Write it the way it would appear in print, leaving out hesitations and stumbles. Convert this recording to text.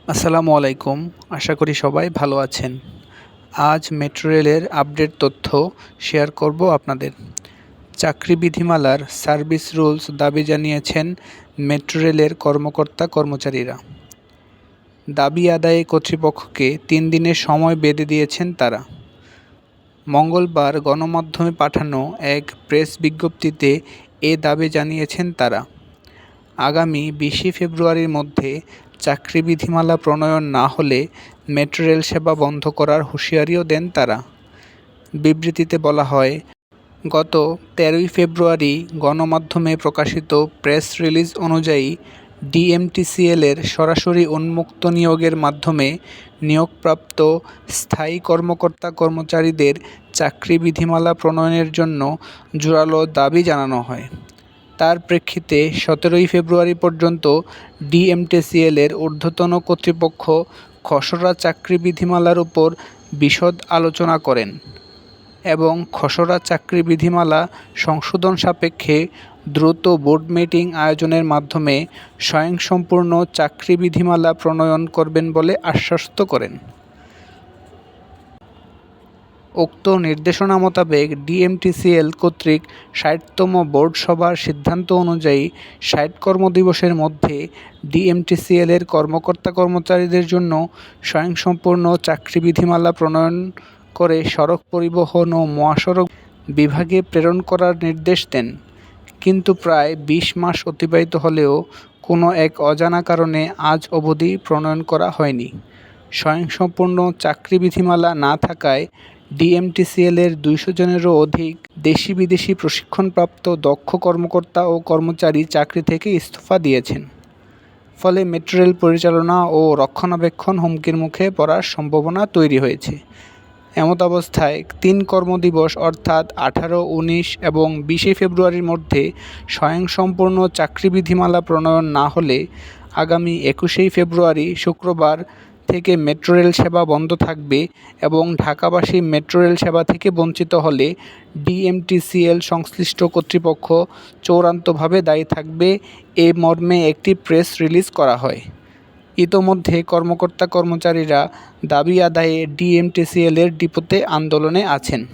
আসসালামু আলাইকুম। আশা করি সবাই ভালো আছেন। আজ মেট্রো রেলের আপডেট তথ্য শেয়ার করব আপনাদের। চাকরি বিধিমালার সার্ভিস রুলস দাবি জানিয়েছেন মেট্রো রেলের কর্মকর্তা-কর্মচারীরা। দাবি আদায়ে কর্তৃপক্ষকে ৩ দিনের সময় বেঁধে দিয়েছেন তারা। মঙ্গলবার গণমাধ্যমে পাঠানো এক প্রেস বিজ্ঞপ্তিতে এ দাবি জানিয়েছেন তারা। আগামী ২০ ফেব্রুয়ারির মধ্যে চাকরি বিধিমালা প্রণয়ন না হলে মেট্রো রেল সেবা বন্ধ করার হুঁশিয়ারিও দেন তারা। বিবৃতিতে বলা হয়, গত ১৩ই ফেব্রুয়ারি গণমাধ্যমে প্রকাশিত প্রেস রিলিজ অনুযায়ী ডিএমটিসিএল-এর সরাসরি উন্মুক্ত নিয়োগের মাধ্যমে নিয়োগপ্রাপ্ত স্থায়ী কর্মকর্তা-কর্মচারীদের চাকরি বিধিমালা প্রণয়নের জন্য জোরালো দাবি জানানো হয়। তার প্রেক্ষিতে ১৭ই ফেব্রুয়ারি পর্যন্ত ডিএমটিসিএল-এর ঊর্ধ্বতন কর্তৃপক্ষ খসড়া চাকরি বিধিমালার উপর বিশদ আলোচনা করেন এবং খসড়া চাকরি বিধিমালা সংশোধন সাপেক্ষে দ্রুত বোর্ড মিটিং আয়োজনের মাধ্যমে স্বয়ংসম্পূর্ণ চাকরি বিধিমালা প্রণয়ন করবেন বলে আশ্বস্ত করেন। উক্ত নির্দেশনা মোতাবেক ডিএমটিসিএল কর্তৃক ৬০তম বোর্ড সভার সিদ্ধান্ত অনুযায়ী ৬০ কর্মদিবসের মধ্যে ডিএমটিসিএল-এর কর্মকর্তা-কর্মচারীদের জন্য স্বয়ংসম্পূর্ণ চাকরি বিধিমালা প্রণয়ন করে সড়ক পরিবহন ও মহাসড়ক বিভাগে প্রেরণ করার নির্দেশ দেন। কিন্তু প্রায় ২০ মাস অতিবাহিত হলেও কোনো এক অজানা কারণে আজ অবধি প্রণয়ন করা হয়নি। স্বয়ংসম্পূর্ণ চাকরি বিধিমালা না থাকায় ডিএমটিসিএল-এর ২০০ জনেরও অধিক দেশি-বিদেশি প্রশিক্ষণপ্রাপ্ত দক্ষ কর্মকর্তা ও কর্মচারী চাকরি থেকে ইস্তফা দিয়েছেন। ফলে মেট্রো রেল পরিচালনা ও রক্ষণাবেক্ষণ হুমকির মুখে পড়ার সম্ভাবনা তৈরি হয়েছে। এমতাবস্থায় ৩ কর্মদিবস অর্থাৎ ১৮, ১৯ এবং ২০ ফেব্রুয়ারির মধ্যে স্বয়ংসম্পূর্ণ চাকরি বিধিমালা প্রণয়ন না হলে আগামী ২১শে ফেব্রুয়ারি শুক্রবার থেকে মেট্রো রেল সেবা বন্ধ থাকবে এবং ঢাকাবাসী মেট্রো রেল সেবা থেকে বঞ্চিত হলে ডিএমটিসিএল সংশ্লিষ্ট কর্তৃপক্ষ চূড়ান্তভাবে দায়ী থাকবে এ মর্মে একটি প্রেস রিলিজ করা হয়। ইতোমধ্যে কর্মকর্তা-কর্মচারীরা দাবি আদায়ে ডিএমটিসিএল-এর ডিপোতে আন্দোলনে আছেন।